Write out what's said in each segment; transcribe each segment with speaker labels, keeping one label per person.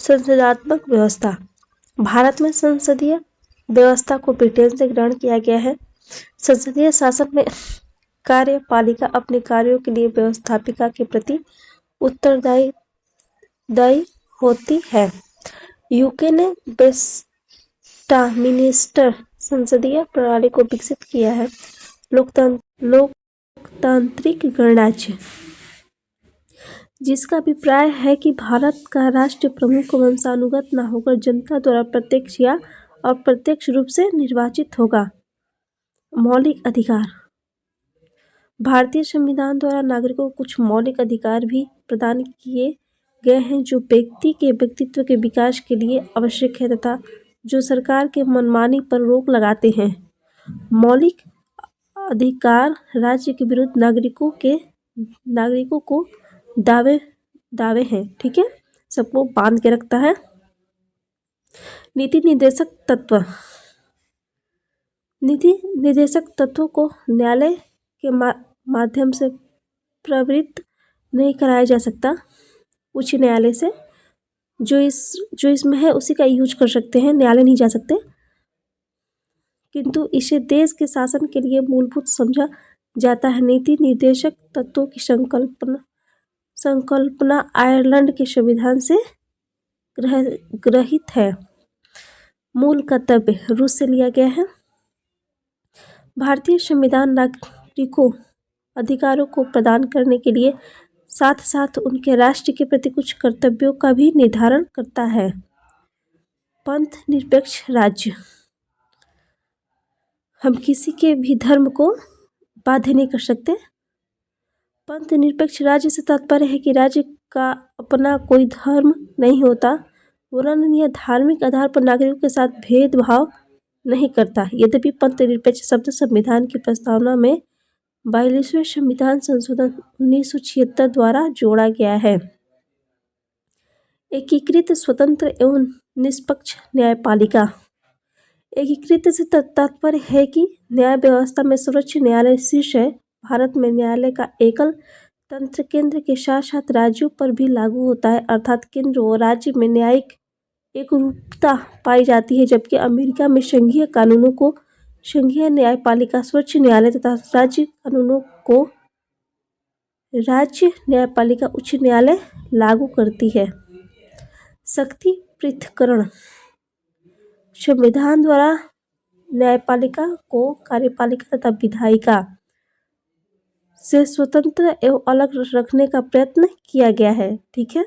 Speaker 1: संसदात्मक व्यवस्था। भारत में संसदीय व्यवस्था को ब्रिटेन से ग्रहण किया गया है। संसदीय शासन में कार्यपालिका अपने कार्यों के लिए व्यवस्थापिका के प्रति उत्तरदायी होती है। यूके ने वेस्टमिनिस्टर संसदीय प्रणाली को विकसित किया है। लोकतांत्रिक गणराज्य, जिसका अभिप्राय है कि भारत का राष्ट्र प्रमुख वंशानुगत न होकर जनता द्वारा प्रत्यक्ष या अप्रत्यक्ष रूप से निर्वाचित होगा। मौलिक अधिकार। भारतीय संविधान द्वारा नागरिकों को कुछ मौलिक अधिकार भी प्रदान किए गए हैं जो व्यक्ति के व्यक्तित्व के विकास के लिए आवश्यक है तथा जो सरकार के मनमानी पर रोक लगाते हैं। मौलिक अधिकार राज्य के विरुद्ध नागरिकों को दावे हैं, ठीक है, सबको बांध के रखता है। नीति निर्देशक तत्व। नीति निर्देशक तत्वों को न्यायालय के माध्यम से प्रवृत्त नहीं कराया जा सकता। उच्च न्यायालय से जो इसमें है उसी का यूज कर सकते हैं, न्यायालय नहीं जा सकते। किंतु इसे देश के शासन के लिए मूलभूत समझा जाता है। नीति निर्देशक तत्वों की संकल्पना आयरलैंड के संविधान से ग्रहित है। मूल कर्तव्य रूस से लिया गया है। भारतीय संविधान नागरिकों अधिकारों को प्रदान करने के लिए साथ साथ उनके राष्ट्र के प्रति कुछ कर्तव्यों का भी निर्धारण करता है। पंथ निरपेक्ष राज्य। हम किसी के भी धर्म को बाध्य नहीं कर सकते। पंथ निरपेक्ष राज्य से तात्पर्य है कि राज्य का अपना कोई धर्म नहीं होता, वरन यह धार्मिक आधार पर नागरिकों के साथ भेदभाव नहीं करता। यद्यपि पंथ निरपेक्ष शब्द संविधान की प्रस्तावना में 42वें संविधान संशोधन 1976 द्वारा जोड़ा गया है। एकीकृत स्वतंत्र एवं निष्पक्ष न्यायपालिका। एकीकृत से तात्पर्य है कि न्याय व्यवस्था में सर्वोच्च न्यायालय शीर्ष है। भारत में न्यायालय का एकल तंत्र केंद्र के साथ साथ राज्यों पर भी लागू होता है, अर्थात केंद्र और राज्य में न्यायिक एकरूपता पाई जाती है, जबकि अमेरिका में संघीय कानूनों को संघीय न्यायपालिका सर्वोच्च न्यायालय तथा राज्य कानूनों को राज्य न्यायपालिका उच्च न्यायालय लागू करती है। शक्ति पृथक्करण। संविधान द्वारा न्यायपालिका को कार्यपालिका तथा विधायिका से स्वतंत्र एवं अलग रखने का प्रयत्न किया गया है, ठीक है।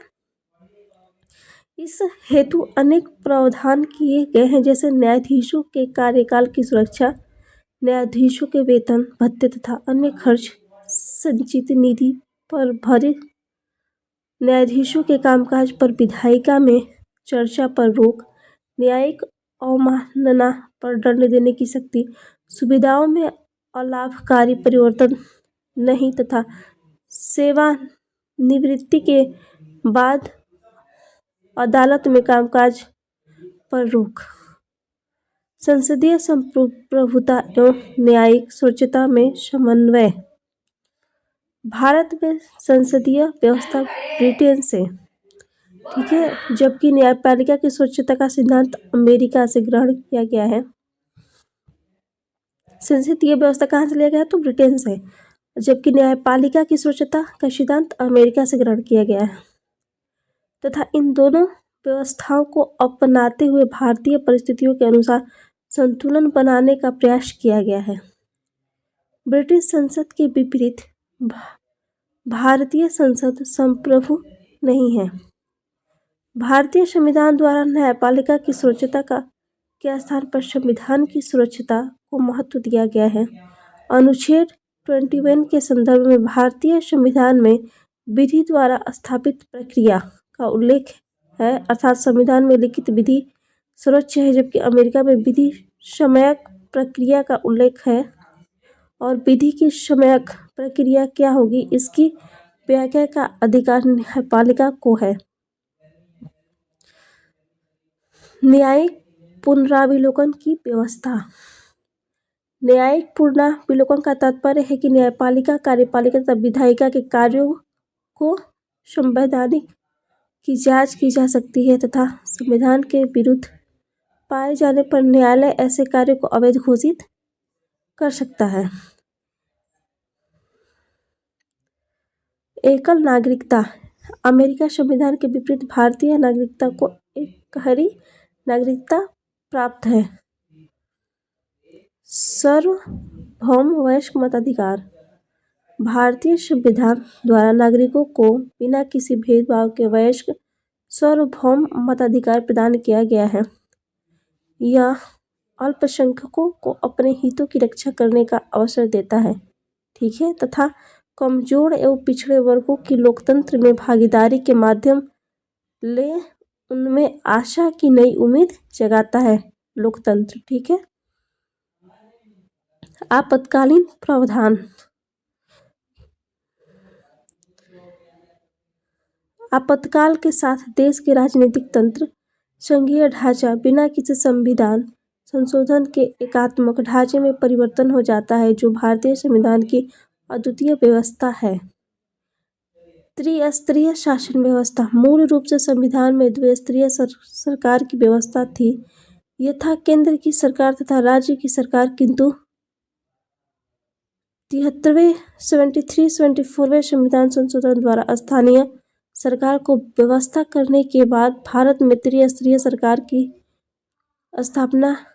Speaker 1: इस हेतु अनेक प्रावधान किए गए हैं, जैसे न्यायाधीशों के कार्यकाल की सुरक्षा, न्यायाधीशों के वेतन भत्ते तथा अन्य खर्च संचित निधि पर भरे, न्यायाधीशों के कामकाज पर विधायिका में चर्चा पर रोक, न्यायिक अवमानना पर दंड देने की शक्ति, सुविधाओं में अलाभकारी परिवर्तन नहीं तथा सेवानिवृत्ति के बाद अदालत में कामकाज पर रोक, संसदीय संप्रभुता एवं न्यायिक स्वच्छता में समन्वय। भारत में संसदीय व्यवस्था ब्रिटेन से, ठीक है, जबकि न्यायपालिका की स्वच्छता का सिद्धांत अमेरिका से ग्रहण किया गया है। संसदीय व्यवस्था कहाँ से लिया गया है? तो ब्रिटेन से, जबकि न्यायपालिका की स्वच्छता का सिद्धांत अमेरिका से ग्रहण किया गया है तथा इन दोनों व्यवस्थाओं को अपनाते हुए भारतीय परिस्थितियों के अनुसार संतुलन बनाने का प्रयास किया गया है। ब्रिटिश संसद के विपरीत भारतीय संसद संप्रभु नहीं है। भारतीय संविधान द्वारा न्यायपालिका की सुरक्षता के स्थान पर संविधान की सुरक्षता को महत्व दिया गया है। अनुच्छेद 21 के संदर्भ में भारतीय संविधान में विधि द्वारा स्थापित प्रक्रिया का उल्लेख है, अर्थात संविधान में लिखित विधि सर्वोच्च है, जबकि अमेरिका में विधि सम्यक प्रक्रिया का उल्लेख है। और विधि की सम्यक प्रक्रिया क्या होगी, इसकी व्याख्या का अधिकार न्यायपालिका को है। न्यायिक पुनरावलोकन की व्यवस्था। न्यायिक पुनरावलोकन का तात्पर्य है कि न्यायपालिका कार्यपालिका तथा विधायिका के कार्यों को संवैधानिक की जांच की जा सकती है तथा संविधान के विरुद्ध पाए जाने पर न्यायालय ऐसे कार्य को अवैध घोषित कर सकता है। एकल नागरिकता। अमेरिका संविधान के विपरीत भारतीय नागरिकता को एकहरी नागरिकता प्राप्त है। सार्वभौम वयस्क मताधिकार। भारतीय संविधान द्वारा नागरिकों को बिना किसी भेदभाव के वयस्क सार्वभौम मताधिकार प्रदान किया गया है। यह अल्पसंख्यकों को अपने हितों की रक्षा करने का अवसर देता है, ठीक है, तथा कमजोर एवं पिछड़े वर्गों की लोकतंत्र में भागीदारी के माध्यम ले उनमें आशा की नई उम्मीद जगाता है। लोकतंत्र, ठीक है। आपातकालीन प्रावधान। आपातकाल के साथ देश के राजनीतिक तंत्र, संघीय ढांचा बिना किसी संविधान संशोधन के एकात्मक ढांचे में परिवर्तन हो जाता है, जो भारतीय संविधान की अद्वितीय व्यवस्था है। त्रिस्तरीय शासन व्यवस्था। मूल रूप से संविधान में द्विस्तरीय सरकार की व्यवस्था थी। यथा केंद्र की सरकार तथा राज्य की सरकार, किंतु 73वें संविधान संशोधन द्वारा स्थानीय सरकार को व्यवस्था करने के बाद भारत में त्रिस्तरीय सरकार की स्थापना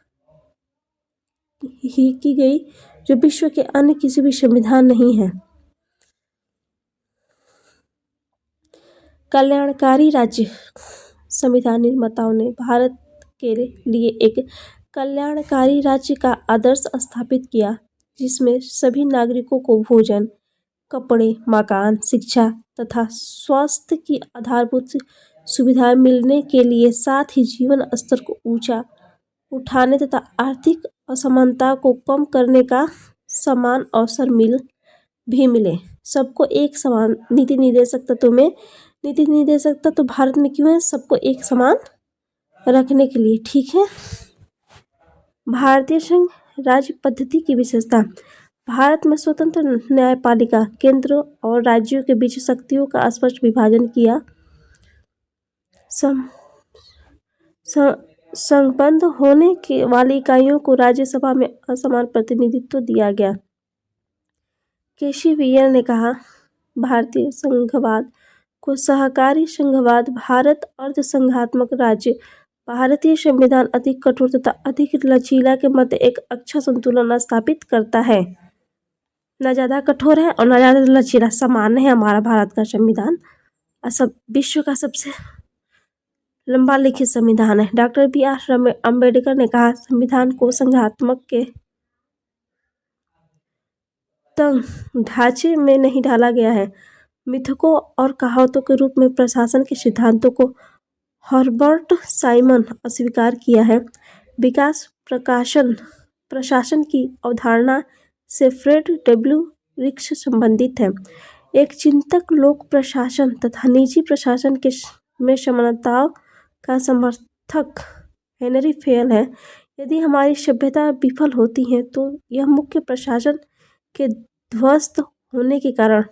Speaker 1: ही की गई, जो विश्व के अन्य किसी भी संविधान नहीं है। कल्याणकारी राज्य। संविधान निर्माताओं ने भारत के लिए एक कल्याणकारी राज्य का आदर्श स्थापित किया, जिसमें सभी नागरिकों को भोजन, कपड़े, मकान, शिक्षा तथा स्वास्थ्य की आधारभूत सुविधाएं मिलने के लिए, साथ ही जीवन स्तर को ऊंचा उठाने तथा आर्थिक असमानता को कम करने का समान अवसर मिले। सबको एक समान नीति निर्देशक तत्व में नीति निर्देशक तत्व भारत में क्यों है? सबको एक समान रखने के लिए, ठीक है। भारतीय संघ राज्य पद्धति की विशेषता। भारत में स्वतंत्र न्यायपालिका, केंद्र और राज्यों के बीच शक्तियों का स्पष्ट विभाजन किया संबद्ध होने के वाली इकाइयों को राज्यसभा में असमान प्रतिनिधित्व दिया गया। केशिवियर ने कहा, भारतीय संघवाद को सहकारी संघवाद, भारत अर्ध संघात्मक राज्य, भारतीय संविधान अधिक कठोर तथा अधिक लचीला के मध्य एक अच्छा संतुलन स्थापित करता है। न ज्यादा कठोर है और न ज्यादा लचीला, सामान्य है हमारा भारत का संविधान। सब विश्व का सबसे लंबा लिखित संविधान है। Doctor B.R. अम्बेडकर ने कहा, संविधान को संघात्मक के तंग ढांचे में नहीं ढाला गया है। मिथकों और कहावतों के रूप में प्रशासन के सिद्धांतों को हर्बर्ट साइमन अस्वीकार किया है। विकास प्रशासन की अवधारणा से फ्रेड W. रिक्स संबंधित है। एक चिंतक लोक प्रशासन तथा निजी प्रशासन में समानताओं का समर्थक हेनरी फेयल है। यदि हमारी सभ्यता विफल होती है तो यह मुख्य प्रशासन के ध्वस्त होने के कारण।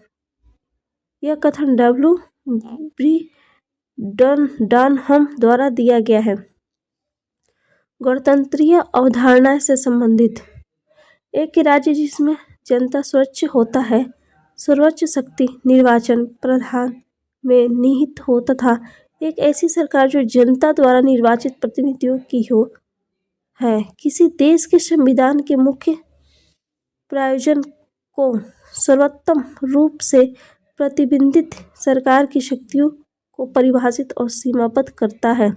Speaker 1: यह कथन W.B. डनहम द्वारा दिया गया है। गणतंत्रीय अवधारणा से संबंधित। एक राज्य जिसमें जनता स्वच्छ होता है, सर्वोच्च शक्ति निर्वाचन प्रधान में निहित हो तथा एक ऐसी सरकार जो जनता द्वारा निर्वाचित प्रतिनिधियों की हो है। किसी देश के संविधान के मुख्य प्रयोजन को सर्वोत्तम रूप से प्रतिबिंबित सरकार की शक्तियों को परिभाषित और सीमाबद्ध करता है।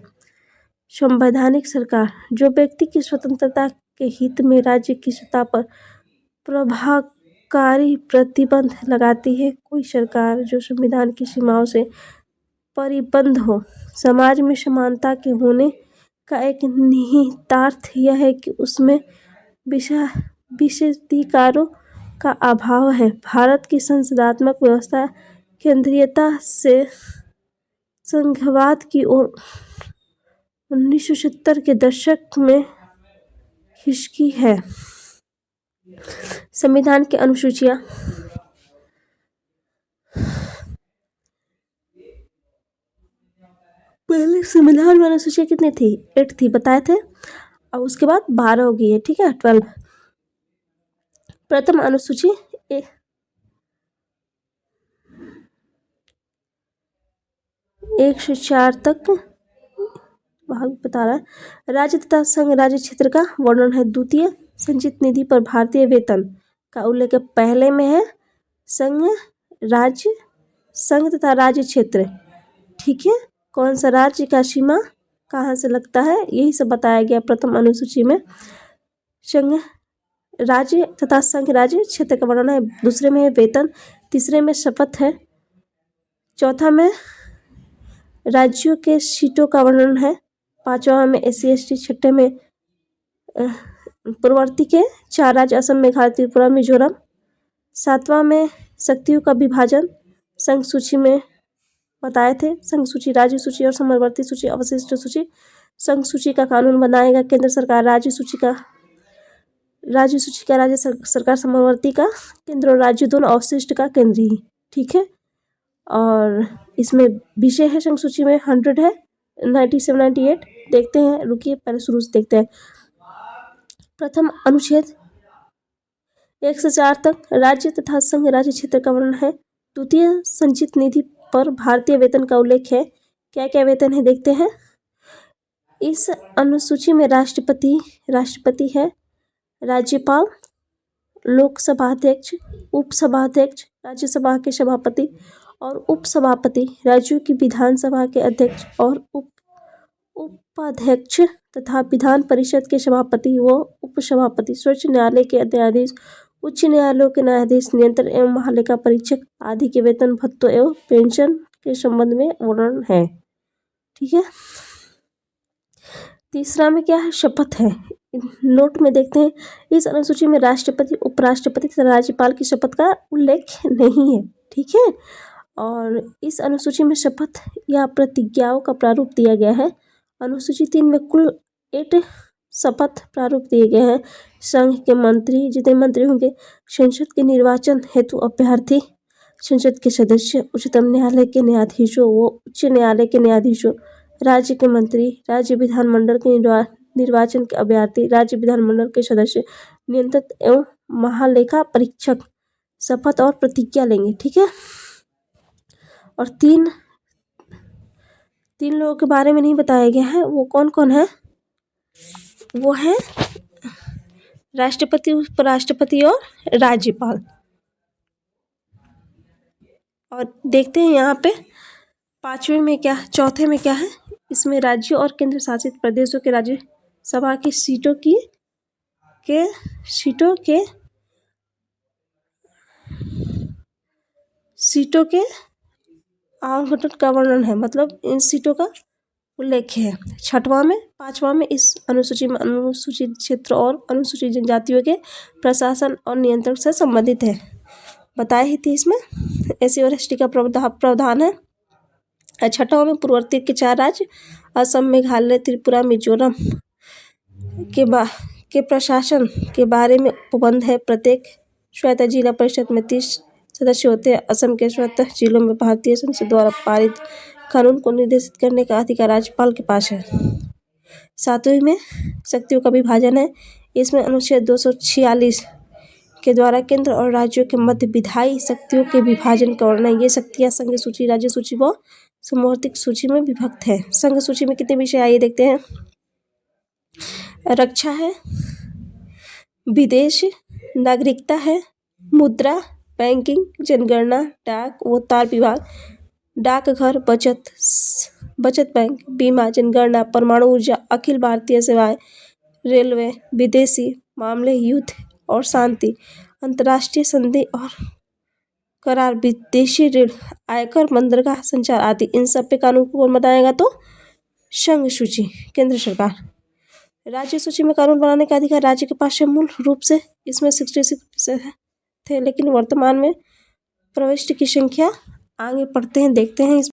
Speaker 1: संवैधानिक सरकार, जो व्यक्ति की स्वतंत्रता के हित में राज्य की सत्ता पर प्रभावकारी प्रतिबंध लगाती है। कोई सरकार जो संविधान की सीमाओं से परिबद्ध हो। समाज में समानता के होने का एक निहितार्थ यह है कि उसमें विशेषाधिकारों का अभाव है। भारत की संसदात्मक व्यवस्था केंद्रीयता से संघवाद की ओर 1970 के दशक में खिसकी है। संविधान की अनुसूचियां। पहले संविधान में अनुसूचियाँ कितनी थी? 8 थी, बताए थे। अब उसके बाद 12 हो गई है, ठीक है, 12। प्रथम अनुसूची 1 से 4 तक भाग बता रहा है। राज्य तथा संघ राज्य क्षेत्र का वर्णन है। द्वितीय संचित निधि पर भारतीय वेतन का उल्लेख पहले में है। संघ तथा राज्य क्षेत्र, ठीक है, कौन सा राज्य का सीमा कहाँ से लगता है, यही सब बताया गया प्रथम अनुसूची में। संघ राज्य तथा संघ राज्य क्षेत्र का वर्णन है। दूसरे में है वेतन, तीसरे में शपथ है, चौथा में राज्यों के सीटों का वर्णन है, पांचवा में SC/ST, छठे में पूर्ववर्ती के 4 राज्य असम मेघालय त्रिपुरा मिजोरम, सातवां में शक्तियों का विभाजन संघ सूची में बताए थे। संघ सूची, राज्य सूची और समवर्ती सूची, अवशिष्ट सूची। संघ सूची का कानून बनाएगा केंद्र सरकार, राज्य सूची का राज्य सरकार, समवर्ती का केंद्र और राज्य दोनों, अवशिष्ट का केंद्रीय, ठीक है। और इसमें विषय है संघ सूची में 100 है, 97, 98 देखते हैं। रुकिए पहले शुरू से देखते हैं। प्रथम अनुच्छेद 1 से 4 तक राज्य तथा संघ राज्य क्षेत्र का वर्णन है। द्वितीय संचित निधि पर भारतीय वेतन का उल्लेख है। क्या क्या वेतन है देखते हैं। इस अनुसूची में राष्ट्रपति है, राज्यपाल, लोकसभा अध्यक्ष, उपसभाध्यक्ष, राज्यसभा के सभापति और उपसभापति, राज्यों की विधानसभा के अध्यक्ष और उपाध्यक्ष तथा विधान परिषद के सभापति व उपसभापति, सर्वोच्च न्यायालय के न्यायाधीश, उच्च न्यायालयों के न्यायाधीश, नियंत्रण एवं महालेखा परीक्षक आदि के वेतन, भत्तों एवं पेंशन के संबंध में वर्णन है, ठीक है। तीसरा में क्या है, शपथ है। नोट में देखते हैं, इस अनुसूची में राष्ट्रपति, उपराष्ट्रपति तथा राज्यपाल की शपथ का उल्लेख नहीं है, ठीक है। और इस अनुसूची में शपथ या प्रतिज्ञाओं का प्रारूप दिया गया है। अनुसूची 3 में कुल 8 शपथ प्रारूप दिए गए हैं। संघ के मंत्री, जितने मंत्री होंगे, संसद के निर्वाचन हेतु अभ्यर्थी, संसद के सदस्य, उच्चतम न्यायालय के न्यायाधीशों व उच्च न्यायालय के न्यायाधीशों, राज्य के मंत्री, राज्य विधानमंडल के निर्वाचन के अभ्यर्थी, राज्य विधानमंडल के सदस्य, नियंत्रक एवं महालेखा परीक्षक शपथ और प्रतिज्ञा लेंगे, ठीक है। और तीन लोगों के बारे में नहीं बताया गया है, वो कौन कौन है। वो है राष्ट्रपति, उपराष्ट्रपति और राज्यपाल। और देखते हैं यहाँ पे चौथे में क्या है। इसमें राज्यों और केंद्र शासित प्रदेशों के राज्यसभा की सीटों के आवंटन का वर्णन है, मतलब इन सीटों का उल्लेख है। पांचवा में इस अनुसूची में अनुसूचित क्षेत्र और अनुसूचित जनजातियों के प्रशासन और नियंत्रण से संबंधित है, बताई ही थी। इसमें SC और ST का प्रावधान है। छठवां में पूर्ववर्ती के 4 राज्य असम, मेघालय, त्रिपुरा, मिजोरम के प्रशासन के बारे में उपबंध है। प्रत्येक स्वायत्त जिला परिषद में 30 सदस्य होते हैं। असम के स्वायत्त जिलों में भारतीय संसद द्वारा पारित कानून को निर्देशित करने का अधिकार राज्यपाल के पास है। 7वीं में शक्तियों का विभाजन है। इसमें अनुच्छेद 246 के द्वारा केंद्र और राज्यों के मध्य विधायी शक्तियों के विभाजन का वर्णन। ये शक्तियाँ संघ सूची, राज्य सूची व समवर्ती सूची में विभक्त है। संघ सूची में कितने विषय आइए देखते हैं। रक्षा है, विदेश, नागरिकता है, मुद्रा, बैंकिंग, जनगणना, डाक व तार विभाग, डाकघर, बचत बैंक, बीमा, जनगणना, परमाणु ऊर्जा, अखिल भारतीय सेवाएं, रेलवे, विदेशी मामले, युद्ध और शांति, अंतर्राष्ट्रीय संधि और करार, विदेशी ऋण, आयकर, बंदरगाह, संचार आदि। इन सब पे कानून कौन बनाएगा, तो संघ सूची, केंद्र सरकार। राज्य सूची में कानून बनाने का अधिकार राज्य के पास है। मूल रूप से इसमें 66 थे, लेकिन वर्तमान में प्रविष्टि की संख्या आगे पढ़ते हैं, देखते हैं।